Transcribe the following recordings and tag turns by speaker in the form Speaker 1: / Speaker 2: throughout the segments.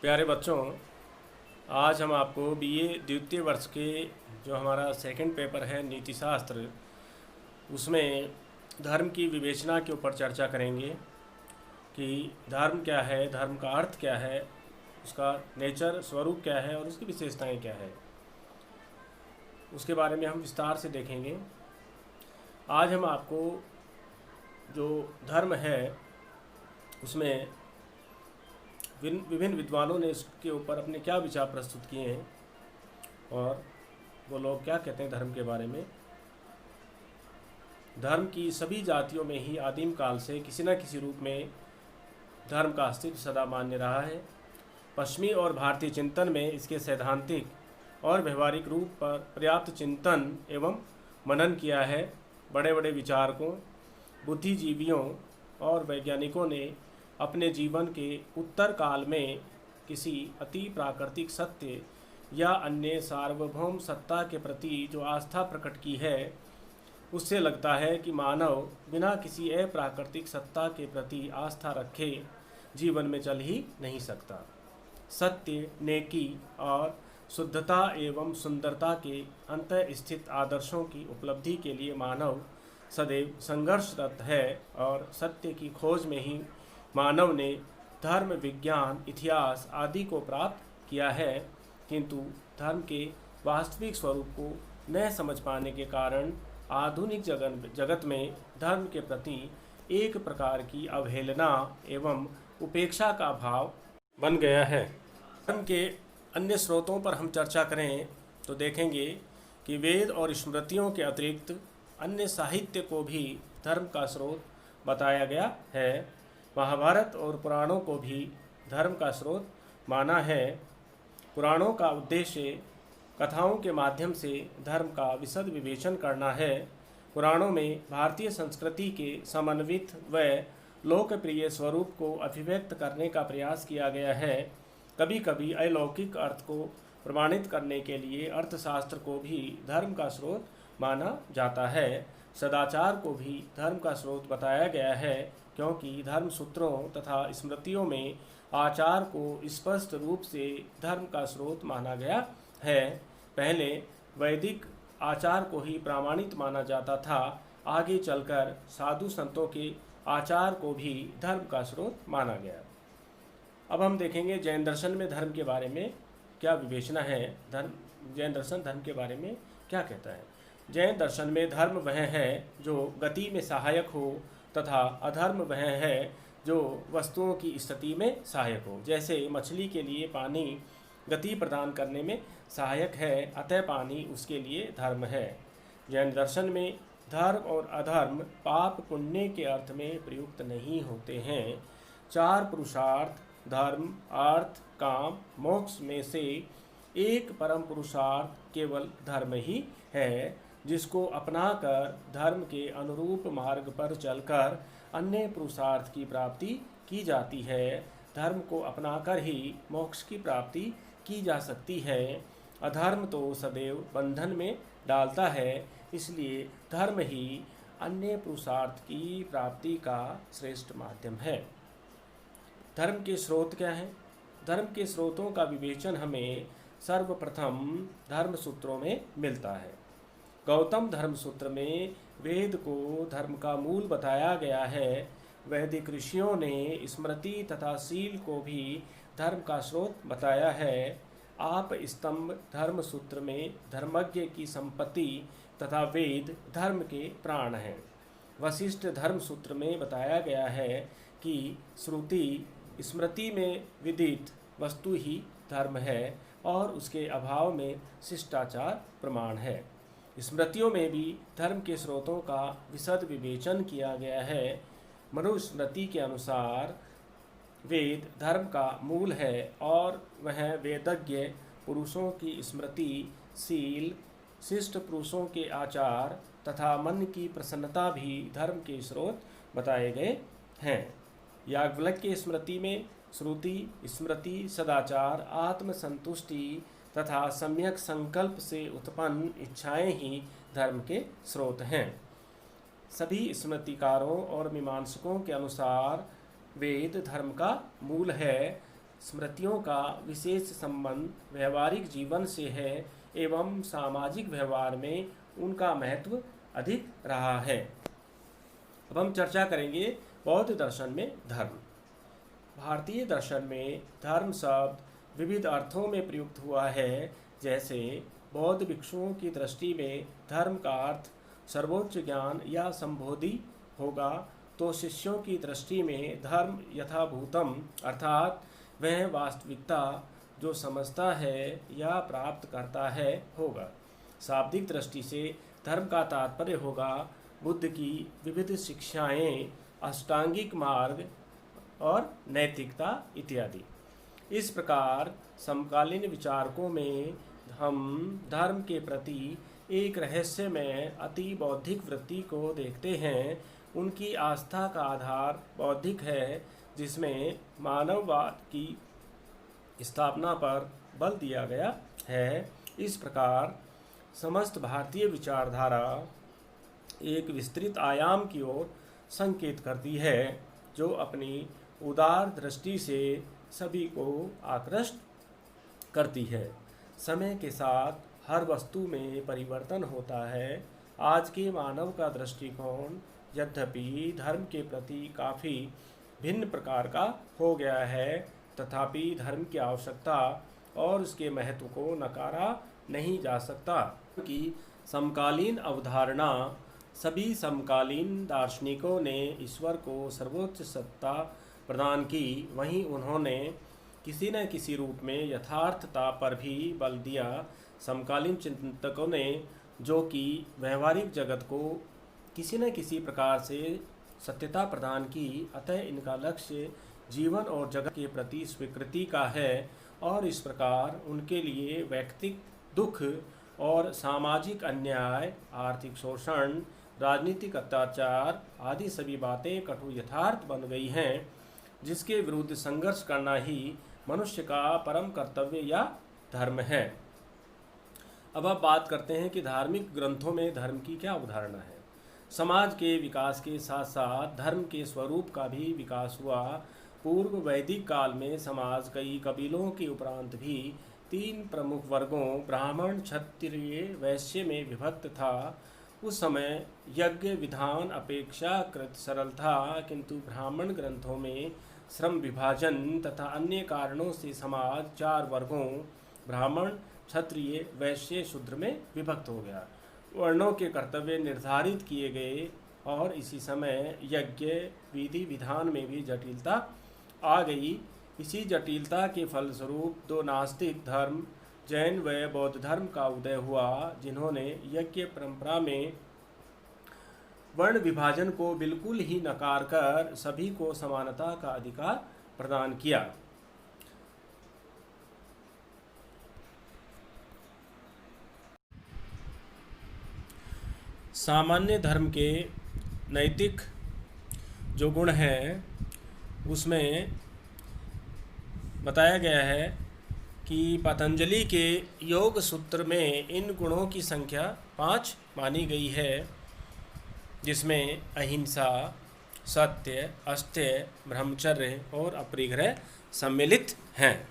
Speaker 1: प्यारे बच्चों, आज हम आपको बीए द्वितीय वर्ष के जो हमारा सेकंड पेपर है नीति शास्त्र, उसमें धर्म की विवेचना के ऊपर चर्चा करेंगे कि धर्म क्या है, धर्म का अर्थ क्या है, उसका नेचर स्वरूप क्या है और उसकी विशेषताएं क्या है, उसके बारे में हम विस्तार से देखेंगे। आज हम आपको जो धर्म है उसमें विभिन्न विद्वानों ने इसके ऊपर अपने क्या विचार प्रस्तुत किए हैं और वो लोग क्या कहते हैं धर्म के बारे में। धर्म की सभी जातियों में ही आदिम काल से किसी न किसी रूप में धर्म का अस्तित्व सदा मान्य रहा है। पश्चिमी और भारतीय चिंतन में इसके सैद्धांतिक और व्यवहारिक रूप पर पर्याप्त चिंतन एवं मनन किया है। बड़े बड़े विचारकों, बुद्धिजीवियों और वैज्ञानिकों ने अपने जीवन के उत्तर काल में किसी अति प्राकृतिक सत्य या अन्य सार्वभौम सत्ता के प्रति जो आस्था प्रकट की है, उससे लगता है कि मानव बिना किसी अप्राकृतिक सत्ता के प्रति आस्था रखे जीवन में चल ही नहीं सकता। सत्य, नेकी और शुद्धता एवं सुंदरता के अंतः स्थित आदर्शों की उपलब्धि के लिए मानव सदैव संघर्षरत है और सत्य की खोज में ही मानव ने धर्म, विज्ञान, इतिहास आदि को प्राप्त किया है। किंतु धर्म के वास्तविक स्वरूप को न समझ पाने के कारण आधुनिक जगत में धर्म के प्रति एक प्रकार की अवहेलना एवं उपेक्षा का भाव बन गया है। धर्म के अन्य स्रोतों पर हम चर्चा करें तो देखेंगे कि वेद और स्मृतियों के अतिरिक्त अन्य साहित्य को भी धर्म का स्रोत बताया गया है। महाभारत और पुराणों को भी धर्म का स्रोत माना है। पुराणों का उद्देश्य कथाओं के माध्यम से धर्म का विशद विवेचन करना है। पुराणों में भारतीय संस्कृति के समन्वित व लोकप्रिय स्वरूप को अभिव्यक्त करने का प्रयास किया गया है। कभी कभी अलौकिक अर्थ को प्रमाणित करने के लिए अर्थशास्त्र को भी धर्म का स्रोत माना जाता है। सदाचार को भी धर्म का स्रोत बताया गया है, क्योंकि धर्म सूत्रों तथा स्मृतियों में आचार को स्पष्ट रूप से धर्म का स्रोत माना गया है। पहले वैदिक आचार को ही प्रामाणिक माना जाता था। आगे चलकर साधु संतों के आचार को भी धर्म का स्रोत माना गया। अब हम देखेंगे जैन दर्शन में धर्म के बारे में क्या विवेचना है। जैन दर्शन धर्म के बारे में क्या कहता है। जैन दर्शन में धर्म वह है जो गति में सहायक हो तथा अधर्म वह है जो वस्तुओं की स्थिति में सहायक हो। जैसे मछली के लिए पानी गति प्रदान करने में सहायक है, अतः पानी उसके लिए धर्म है। जैन दर्शन में धर्म और अधर्म पाप पुण्य के अर्थ में प्रयुक्त नहीं होते हैं। चार पुरुषार्थ धर्म, अर्थ, काम, मोक्ष में से एक परम पुरुषार्थ केवल धर्म ही है, जिसको अपनाकर धर्म के अनुरूप मार्ग पर चलकर अन्य पुरुषार्थ की प्राप्ति की जाती है। धर्म को अपनाकर ही मोक्ष की प्राप्ति की जा सकती है। अधर्म तो सदैव बंधन में डालता है, इसलिए धर्म ही अन्य पुरुषार्थ की प्राप्ति का श्रेष्ठ माध्यम है। धर्म के स्रोत क्या हैं? धर्म के स्रोतों का विवेचन हमें सर्वप्रथम धर्म सूत्रों में मिलता है। गौतम धर्म सूत्र में वेद को धर्म का मूल बताया गया है। वैदिक ऋषियों ने स्मृति तथा शील को भी धर्म का स्रोत बताया है। आप स्तंभ धर्म सूत्र में धर्मज्ञ की संपत्ति तथा वेद धर्म के प्राण हैं। वशिष्ठ धर्म सूत्र में बताया गया है कि श्रुति स्मृति में विदित वस्तु ही धर्म है और उसके अभाव में शिष्टाचार प्रमाण है। स्मृतियों में भी धर्म के स्रोतों का विशद विवेचन किया गया है। मनुस्मृति के अनुसार वेद धर्म का मूल है और वह वेदज्ञ पुरुषों की स्मृति, शील, शिष्ट पुरुषों के आचार तथा मन की प्रसन्नता भी धर्म के स्रोत बताए गए हैं। याज्ञवल्क्य की स्मृति में श्रुति, स्मृति, सदाचार, आत्मसंतुष्टि तथा सम्यक संकल्प से उत्पन्न इच्छाएं ही धर्म के स्रोत हैं। सभी स्मृतिकारों और मीमांसकों के अनुसार वेद धर्म का मूल है। स्मृतियों का विशेष संबंध व्यवहारिक जीवन से है एवं सामाजिक व्यवहार में उनका महत्व अधिक रहा है। अब हम चर्चा करेंगे बौद्ध दर्शन में धर्म। भारतीय दर्शन में धर्म शब्द विविध अर्थों में प्रयुक्त हुआ है। जैसे बौद्ध भिक्षुओं की दृष्टि में धर्म का अर्थ सर्वोच्च ज्ञान या संबोधि होगा, तो शिष्यों की दृष्टि में धर्म यथाभूतम अर्थात वह वास्तविकता जो समझता है या प्राप्त करता है होगा। शाब्दिक दृष्टि से धर्म का तात्पर्य होगा बुद्ध की विविध शिक्षाएं, अष्टांगिक मार्ग और नैतिकता इत्यादि। इस प्रकार समकालीन विचारकों में हम धर्म के प्रति एक रहस्यमय अति बौद्धिक वृत्ति को देखते हैं। उनकी आस्था का आधार बौद्धिक है, जिसमें मानववाद की स्थापना पर बल दिया गया है। इस प्रकार समस्त भारतीय विचारधारा एक विस्तृत आयाम की ओर संकेत करती है, जो अपनी उदार दृष्टि से सभी को आकृष्ट करती है। समय के साथ हर वस्तु में परिवर्तन होता है। आज के मानव का दृष्टिकोण यद्यपि धर्म के प्रति काफ़ी भिन्न प्रकार का हो गया है, तथापि धर्म की आवश्यकता और उसके महत्व को नकारा नहीं जा सकता, क्योंकि समकालीन अवधारणा सभी समकालीन दार्शनिकों ने ईश्वर को सर्वोच्च सत्ता प्रदान की, वहीं उन्होंने किसी न किसी रूप में यथार्थता पर भी बल दिया। समकालीन चिंतकों ने जो कि व्यवहारिक जगत को किसी न किसी प्रकार से सत्यता प्रदान की, अतः इनका लक्ष्य जीवन और जगत के प्रति स्वीकृति का है और इस प्रकार उनके लिए व्यक्तिगत दुख और सामाजिक अन्याय, आर्थिक शोषण, राजनीतिक अत्याचार आदि सभी बातें कटु यथार्थ बन गई हैं, जिसके विरुद्ध संघर्ष करना ही मनुष्य का परम कर्तव्य या धर्म है। अब आप बात करते हैं कि धार्मिक ग्रंथों में धर्म की क्या अवधारणा है। समाज के विकास के साथ साथ धर्म के स्वरूप का भी विकास हुआ। पूर्व वैदिक काल में समाज कई कबीलों के उपरांत भी 3 प्रमुख वर्गों ब्राह्मण, क्षत्रिय, वैश्य में विभक्त था। उस समय यज्ञ विधान अपेक्षाकृत सरल था, किंतु ब्राह्मण ग्रंथों में श्रम विभाजन तथा अन्य कारणों से समाज 4 वर्गों ब्राह्मण, क्षत्रिय, वैश्य, शूद्र में विभक्त हो गया। वर्णों के कर्तव्य निर्धारित किए गए और इसी समय यज्ञ विधि विधान में भी जटिलता आ गई। इसी जटिलता के फलस्वरूप 2 नास्तिक धर्म जैन व बौद्ध धर्म का उदय हुआ, जिन्होंने यज्ञ परंपरा में वर्ण विभाजन को बिल्कुल ही नकार कर सभी को समानता का अधिकार प्रदान किया। सामान्य धर्म के नैतिक जो गुण हैं उसमें बताया गया है कि पतंजलि के योग सूत्र में इन गुणों की संख्या 5 मानी गई है, जिसमें अहिंसा, सत्य, अस्तेय, ब्रह्मचर्य और अपरिग्रह सम्मिलित हैं।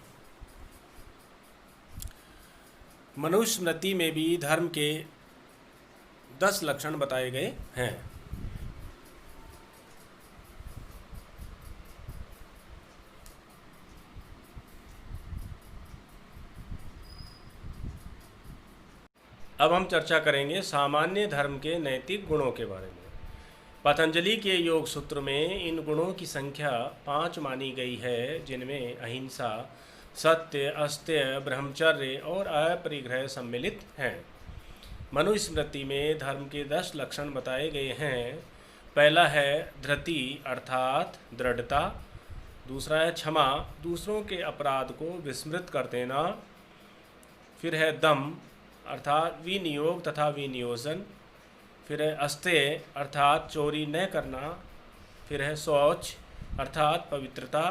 Speaker 1: मनुस्मृति में भी धर्म के 10 लक्षण बताए गए हैं। अब हम चर्चा करेंगे सामान्य धर्म के नैतिक गुणों के बारे में। पतंजलि के योग सूत्र में इन गुणों की संख्या 5 मानी गई है, जिनमें अहिंसा, सत्य, अस्तेय, ब्रह्मचर्य और अपरिग्रह सम्मिलित हैं। मनुस्मृति में धर्म के 10 लक्षण बताए गए हैं। पहला है धृति अर्थात दृढ़ता। दूसरा है क्षमा, दूसरों के अपराध को विस्मृत कर देना। फिर है दम अर्थात विनियोग तथा विनियोजन। फिर है अस्तेय अर्थात चोरी न करना। फिर है शौच अर्थात पवित्रता।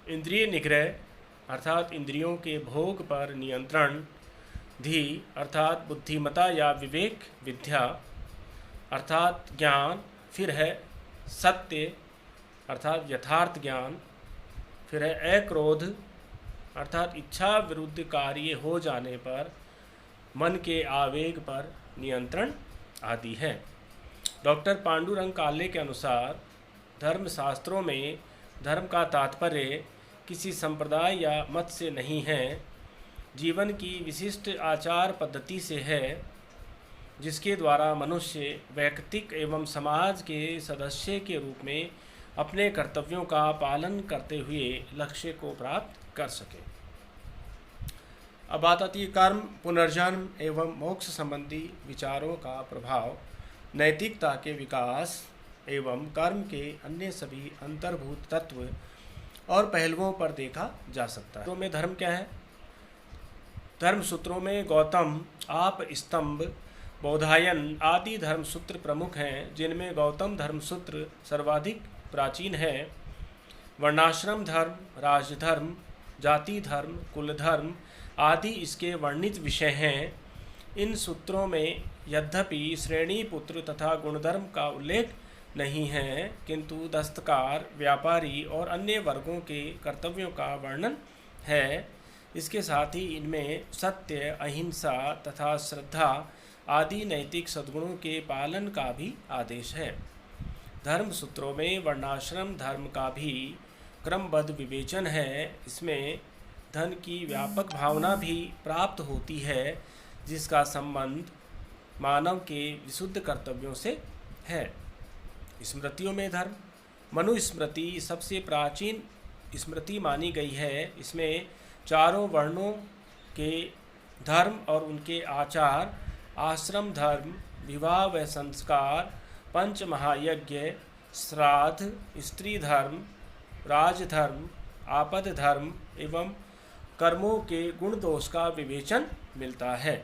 Speaker 1: इंद्रिय निग्रह अर्थात इंद्रियों के भोग पर नियंत्रण। धी अर्थात बुद्धिमता या विवेक विद्या अर्थात ज्ञान। फिर है सत्य अर्थात यथार्थ ज्ञान। फिर है अक्रोध, अर्थात इच्छा विरुद्ध कार्य हो जाने पर मन के आवेग पर नियंत्रण आदि है। डॉक्टर पांडुरंग काले के अनुसार धर्मशास्त्रों में धर्म का तात्पर्य किसी संप्रदाय या मत से नहीं है, जीवन की विशिष्ट आचार पद्धति से है, जिसके द्वारा मनुष्य व्यक्तिक एवं समाज के सदस्य के रूप में अपने कर्तव्यों का पालन करते हुए लक्ष्य को प्राप्त कर सके। अब बात आती है कर्म, पुनर्जन्म एवं मोक्ष संबंधी विचारों का प्रभाव नैतिकता के विकास एवं कर्म के अन्य सभी अंतर्भूत तत्व और पहलुओं पर देखा जा सकता है। तो में धर्म क्या है? धर्म सूत्रों में गौतम, आप स्तंभ, बौधायन आदि धर्म सूत्र प्रमुख हैं, जिनमें गौतम धर्म सूत्र सर्वाधिक प्राचीन है। वर्णाश्रम धर्म, राजधर्म, जाति धर्म, कुल धर्म आदि इसके वर्णित विषय हैं। इन सूत्रों में यद्यपि श्रेणी, पुत्र तथा गुणधर्म का उल्लेख नहीं है, किंतु दस्तकार, व्यापारी और अन्य वर्गों के कर्तव्यों का वर्णन है। इसके साथ ही इनमें सत्य, अहिंसा तथा श्रद्धा आदि नैतिक सद्गुणों के पालन का भी आदेश है। धर्म सूत्रों में वर्णाश्रम धर्म का भी क्रमबद्ध विवेचन है। इसमें धन की व्यापक भावना भी प्राप्त होती है, जिसका संबंध मानव के विशुद्ध कर्तव्यों से है। स्मृतियों में धर्म, मनुस्मृति सबसे प्राचीन स्मृति मानी गई है। इसमें चारों वर्णों के धर्म और उनके आचार, आश्रम धर्म, विवाह व संस्कार, पंच महायज्ञ, श्राद्ध, स्त्री धर्म, राजधर्म, आपद धर्म एवं कर्मों के गुण दोष का विवेचन मिलता है।